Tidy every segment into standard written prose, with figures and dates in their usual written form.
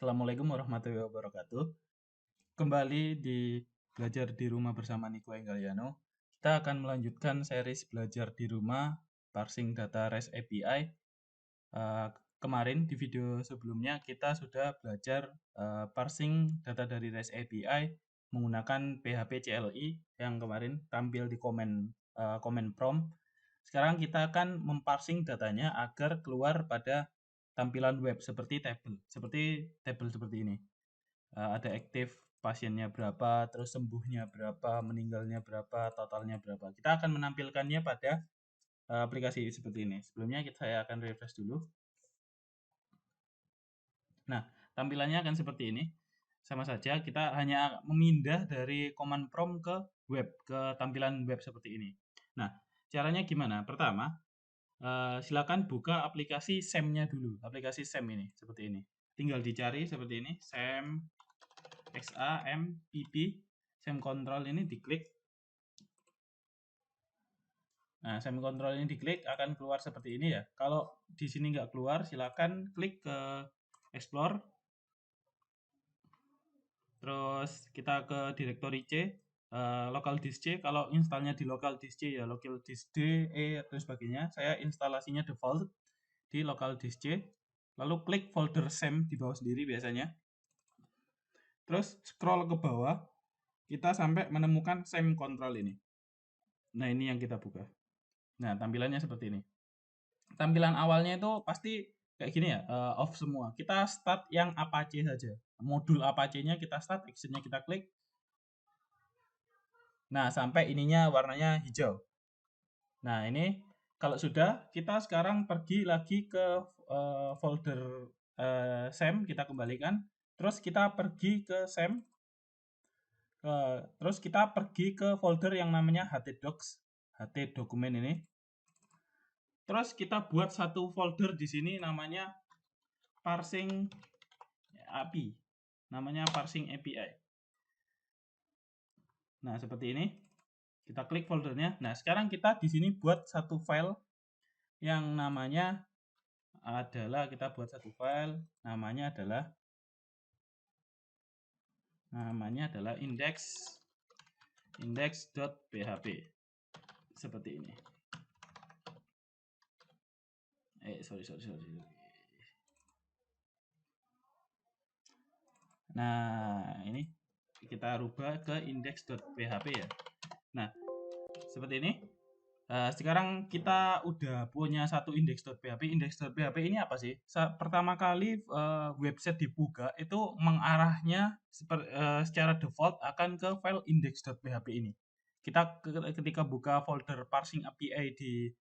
Assalamualaikum warahmatullahi wabarakatuh. Kembali di Belajar di Rumah bersama Niko Enggaliano. Kita akan melanjutkan series belajar di rumah parsing data REST API. Kemarin di video sebelumnya kita sudah belajar parsing data dari REST API menggunakan PHP CLI yang kemarin tampil di komen prompt. Sekarang kita akan memparsing datanya agar keluar pada tampilan web seperti tabel seperti ini. Ada aktif pasiennya berapa, terus sembuhnya berapa, meninggalnya berapa, totalnya berapa. Kita akan menampilkannya pada aplikasi seperti ini. Sebelumnya saya akan refresh dulu. Nah, tampilannya akan seperti ini. Sama saja, kita hanya memindah dari command prompt ke web, ke tampilan web seperti ini. Nah, caranya gimana? Pertama, silakan buka aplikasi SAM-nya dulu. Aplikasi SAM ini, seperti ini. Tinggal dicari seperti ini, SAM, XAMPP, SAM Control ini diklik. Nah, SAM Control ini diklik akan keluar seperti ini ya. Kalau di sini nggak keluar, silakan klik ke Explore. Terus kita ke directory C, local disk C. Kalau installnya di local disk C ya local disk D, E, atau sebagainya. Saya instalasinya default di local disk C. Lalu klik folder SAM di bawah sendiri biasanya. Terus scroll ke bawah, kita sampai menemukan SAM Control ini. Nah, ini yang kita buka. Nah, tampilannya seperti ini. Tampilan awalnya itu pasti kayak gini ya, off semua. Kita start yang Apache saja. Modul Apache-nya kita start, actionnya kita klik. Nah, sampai ininya warnanya hijau. Nah, ini kalau sudah, kita sekarang pergi lagi ke folder SAM, kita kembalikan. Terus kita pergi ke SAM. Terus kita pergi ke folder yang namanya htdocs, ht dokumen ini. Terus kita buat satu folder di sini namanya parsing API. Namanya parsing API. Nah, seperti ini. Kita klik foldernya. Nah, sekarang kita di sini buat satu file yang namanya adalah index.php. Seperti ini. Sorry. Nah, ini kita rubah ke index.php ya. Nah, seperti ini. Sekarang kita udah punya satu index.php. Index.php ini apa sih? Pertama kali website dibuka itu mengarahnya secara default akan ke file index.php ini. Kita ketika buka folder parsing API di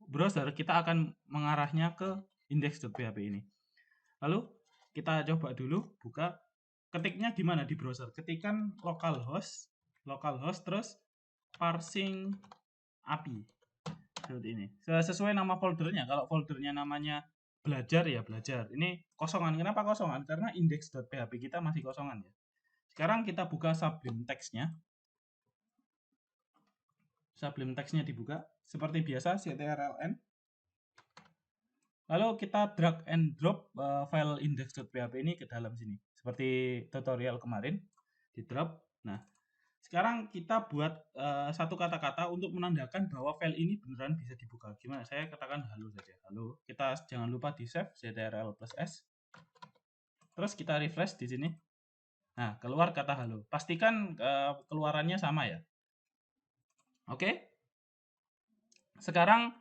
browser, kita akan mengarahnya ke index.php ini. Lalu kita coba dulu buka. Ketiknya di mana di browser? Ketikkan localhost terus parsing API seperti ini. Sesuai nama foldernya. Kalau foldernya namanya belajar ya belajar. Ini kosongan. Kenapa kosongan? Karena index.php kita masih kosongan ya. Sekarang kita buka Sublime Text-nya. Sublime Text-nya dibuka. Seperti biasa ctrln. Lalu kita drag and drop file index.php ini ke dalam sini. Seperti tutorial kemarin. Di drop. Nah, sekarang kita buat satu kata-kata untuk menandakan bahwa file ini beneran bisa dibuka. Gimana? Saya katakan halo saja. Halo. Kita jangan lupa di save ctrl+s. Terus kita refresh di sini. Nah, keluar kata halo. Pastikan keluarannya sama ya. Oke. Sekarang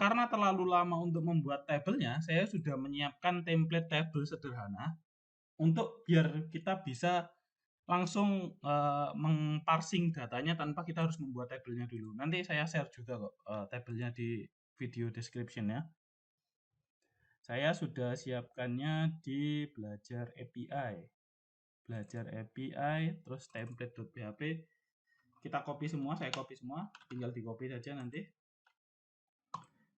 karena terlalu lama untuk membuat tabelnya, saya sudah menyiapkan template tabel sederhana untuk biar kita bisa langsung mengparsing datanya tanpa kita harus membuat tabelnya dulu. Nanti saya share juga kok tabelnya di video description ya. Saya sudah siapkannya di belajar API. Belajar API, terus template.php. Kita copy semua, saya copy semua. Tinggal di copy saja nanti.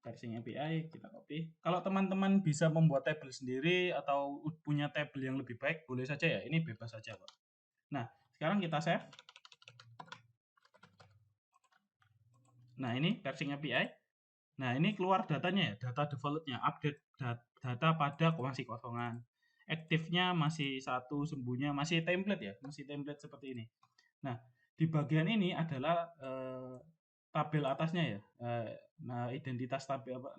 Parsing API, kita copy. Kalau teman-teman bisa membuat tabel sendiri atau punya tabel yang lebih baik, boleh saja ya. Ini bebas saja kok. Nah, sekarang kita save. Nah, ini parsing API. Nah, ini keluar datanya ya, data defaultnya, update data pada masih kosongan. aktifnya masih 1, sembuhnya masih template ya, masih template seperti ini. Nah, di bagian ini adalah tabel atasnya ya. Nah, identitas tabel apa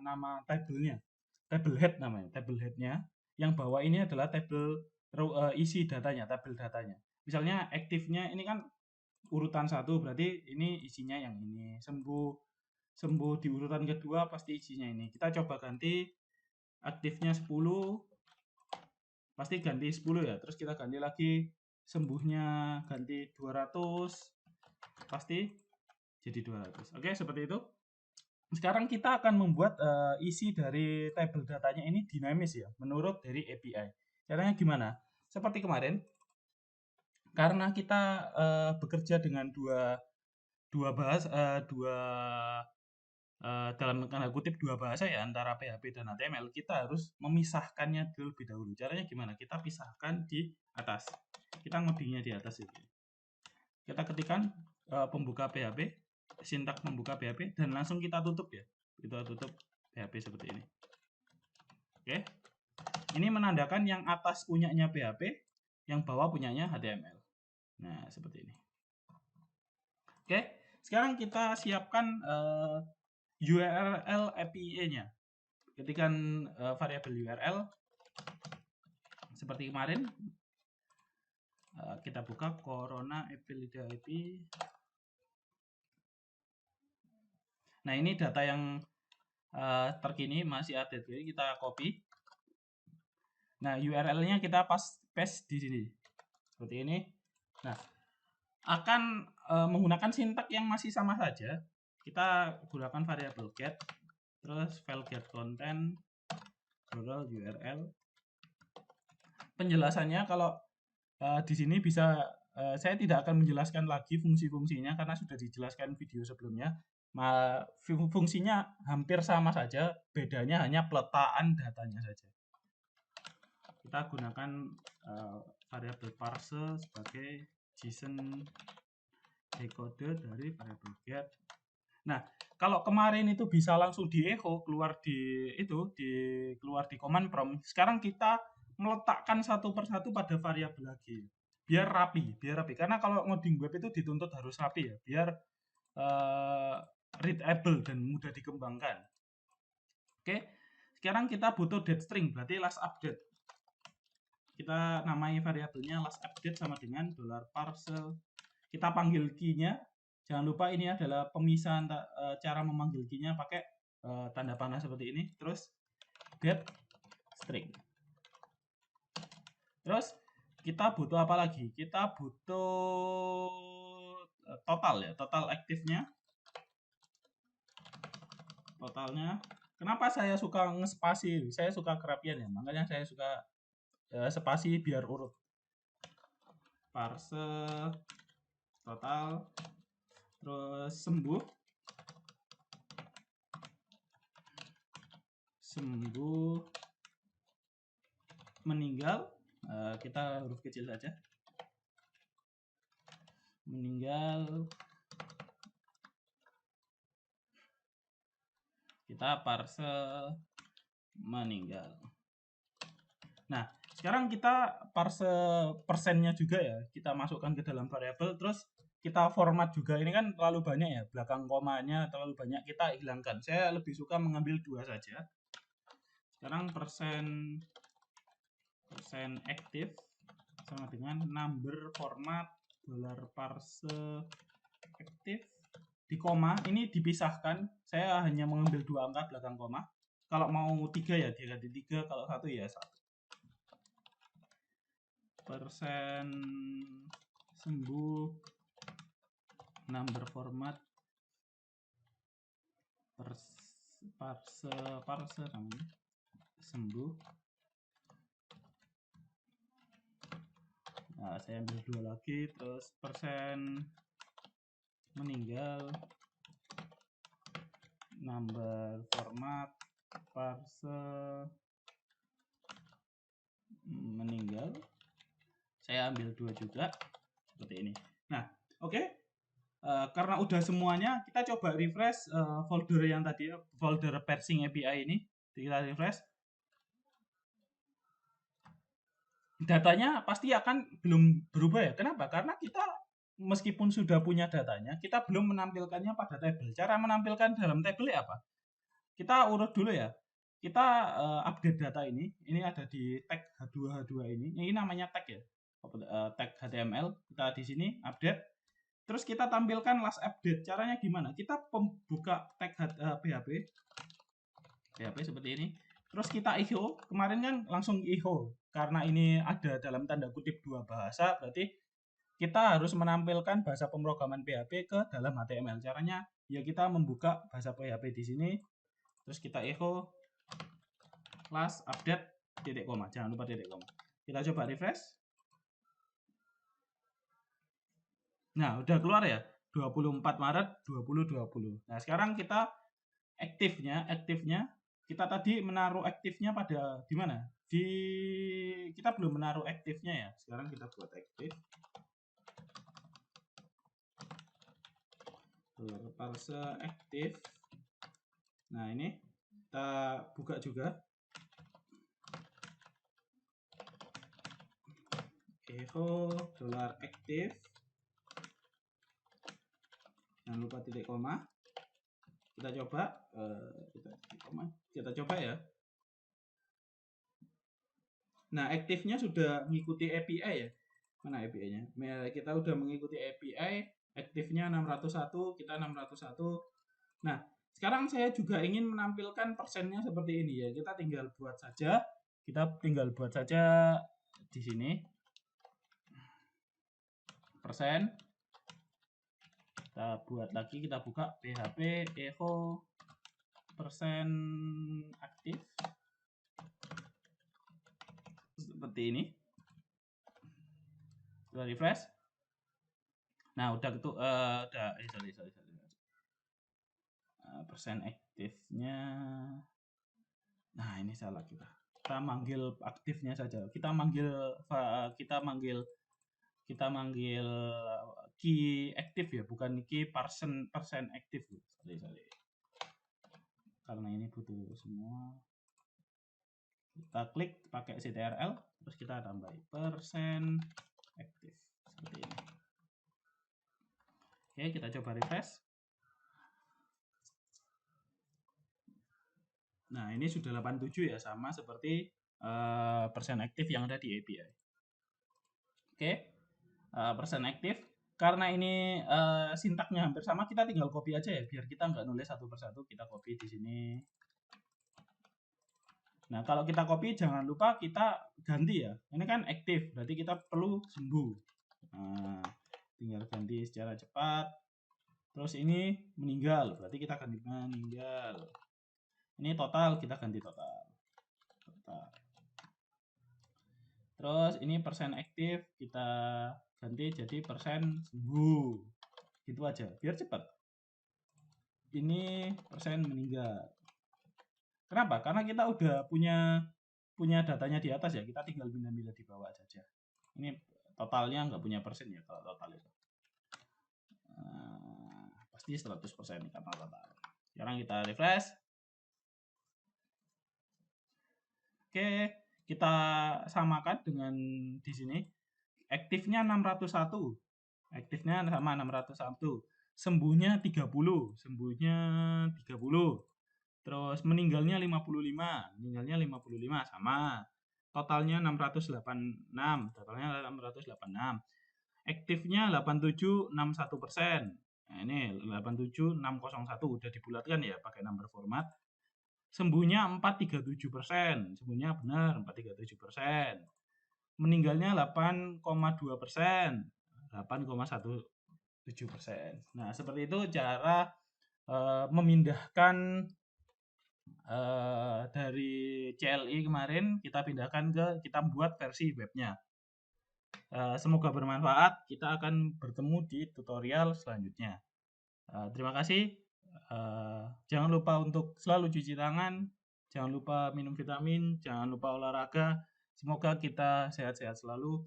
nama tabelnya. Table head namanya, table headnya. Yang bawah ini adalah tabel isi datanya, tabel datanya. Misalnya aktifnya ini kan urutan 1, berarti ini isinya yang ini. Sembuh di urutan kedua pasti isinya ini. Kita coba ganti aktifnya 10, pasti ganti 10 ya. Terus kita ganti lagi sembuhnya, ganti 200, pasti jadi 200. Oke, seperti itu. Sekarang kita akan membuat isi dari tabel datanya ini dinamis ya, menurut dari API. Caranya gimana? Seperti kemarin, karena kita bekerja dengan dua dalam tanda kutip dua bahasa ya, antara PHP dan HTML, kita harus memisahkannya terlebih dahulu. Caranya gimana? Kita pisahkan di atas. Kita ngodingnya di atas itu. Kita ketikkan pembuka PHP, sintak pembuka PHP, dan langsung kita tutup ya. Kita tutup PHP seperti ini. Oke. Ini menandakan yang atas punyanya PHP, yang bawah punyanya HTML. Nah, seperti ini. Oke. Sekarang kita siapkan URL API-nya. Ketikkan variabel URL seperti kemarin. Kita buka Corona Epilida IP. Nah, ini data yang terkini masih ada, jadi kita copy. Nah, URL-nya kita paste di sini seperti ini. Nah, akan menggunakan sintak yang masih sama saja. Kita gunakan variabel get, terus file get content URL. Penjelasannya kalau di sini bisa saya tidak akan menjelaskan lagi fungsi-fungsinya karena sudah dijelaskan video sebelumnya. Fungsinya hampir sama saja, bedanya hanya peletaan datanya saja. Kita gunakan variabel parse sebagai JSON decode dari variabel get. Nah, kalau kemarin itu bisa langsung di echo keluar di command prompt. Sekarang kita meletakkan satu persatu pada variabel lagi. Biar rapi. Karena kalau ngoding web itu dituntut harus rapi ya, biar readable dan mudah dikembangkan. Oke. Sekarang kita butuh date string, berarti last update. Kita namai variabelnya last update sama dengan $parse. Kita panggil key-nya. Jangan lupa ini adalah pemisahan cara memanggil key-nya pakai tanda panah seperti ini. Terus get string. Terus kita butuh apa lagi? Kita butuh total ya, total aktifnya. Totalnya. Kenapa saya suka ngespasi? Saya suka kerapian ya, makanya saya suka spasi biar urut. Parse total, terus sembuh meninggal, kita huruf kecil saja, meninggal, kita parse meninggal. Nah, sekarang kita parse persennya juga ya, kita masukkan ke dalam variabel, terus kita format juga. Ini kan terlalu banyak ya, belakang komanya terlalu banyak, kita hilangkan. Saya lebih suka mengambil 2 saja. Sekarang persen aktif sama dengan number format $parse aktif di koma. Ini dipisahkan, saya hanya mengambil 2 angka belakang koma. Kalau mau 3 ya diganti 3, kalau 1 ya 1. Persen sembuh number format parse namanya sembuh. Nah, saya ambil 2 lagi, terus persen meninggal number format parse meninggal. Saya ambil 2 juga seperti ini. Nah, oke. Karena udah semuanya, kita coba refresh folder yang tadi, folder parsing API ini. Kita refresh. datanya pasti akan belum berubah ya. Kenapa? Karena kita meskipun sudah punya datanya, kita belum menampilkannya pada tabel. Cara menampilkan dalam tabel apa? Kita urut dulu ya. Kita update data ini. Ini ada di tag H2 ini. Ini namanya tag ya. Tag HTML. Kita di sini update. Terus kita tampilkan last update. Caranya gimana? Kita buka tag PHP seperti ini. Terus kita echo. Kemarin kan langsung echo. Karena ini ada dalam tanda kutip dua bahasa, berarti kita harus menampilkan bahasa pemrograman PHP ke dalam HTML. Caranya ya kita membuka bahasa PHP di sini. Terus kita echo last update titik koma. Jangan lupa titik koma. Kita coba refresh. Nah, udah keluar ya. 24 Maret 2020. Nah, sekarang kita aktifnya kita tadi menaruh aktifnya pada di mana? Kita belum menaruh aktifnya ya. Sekarang kita buat aktif. Parse aktif. Nah, ini kita buka juga. Echo $active. Jangan lupa titik koma. Kita coba kita coba ya. Nah, aktifnya sudah mengikuti API ya. Mana API-nya? Kita udah mengikuti API, aktifnya 601, kita 601. Nah, sekarang saya juga ingin menampilkan persennya seperti ini ya. Kita tinggal buat saja. Di sini. Persen. Kita buat lagi, kita buka PHP echo persen aktif. Seperti ini. Kita refresh. Nah, udah gitu persen aktifnya. Nah, ini salah kita. Kita manggil aktifnya saja. Kita manggil key aktif ya, bukan key persen aktif. Sorry. Karena ini butuh semua. Kita klik pakai ctrl, terus kita tambah persen aktif seperti ini. Oke, kita coba refresh. Nah, ini sudah 87 ya, sama seperti persen aktif yang ada di API. Oke, persen aktif. Karena ini sintaknya hampir sama, kita tinggal copy aja ya, biar kita nggak nulis satu persatu. Kita copy di sini. Nah, kalau kita copy, jangan lupa kita ganti ya. Ini kan aktif, berarti kita perlu sembuh. Nah, tinggal ganti secara cepat. Terus ini meninggal, berarti kita ganti meninggal. Ini total, kita ganti total. Terus ini persen aktif, kita ganti jadi persen sembuh. Gitu aja, biar cepat. Ini persen meninggal. Kenapa? Karena kita udah punya datanya di atas ya, kita tinggal pindah-pindah di bawah saja. Ini totalnya nggak punya persen ya kalau total itu. Pasti 100% karena total. Sekarang kita refresh. Oke, kita samakan dengan di sini. Aktifnya 601. Aktifnya sama 601. Sembuhnya 30. Terus meninggalnya 55. Meninggalnya 55 sama. Totalnya 686. Aktifnya 8761%. Nah, ini 87601 udah dibulatkan ya pakai number format. Sembuhnya 437%. Sembuhnya benar 437%. Meninggalnya 8,2%. 8,17%. Nah, seperti itu cara memindahkan dari CLI kemarin kita buat versi webnya. Semoga bermanfaat. Kita akan bertemu di tutorial selanjutnya. Terima kasih. Jangan lupa untuk selalu cuci tangan. Jangan lupa minum vitamin. Jangan lupa olahraga. Semoga kita sehat-sehat selalu.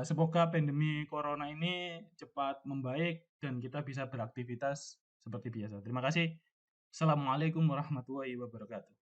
Semoga pandemi corona ini cepat membaik dan kita bisa beraktivitas seperti biasa. Terima kasih. Assalamualaikum warahmatullahi wabarakatuh.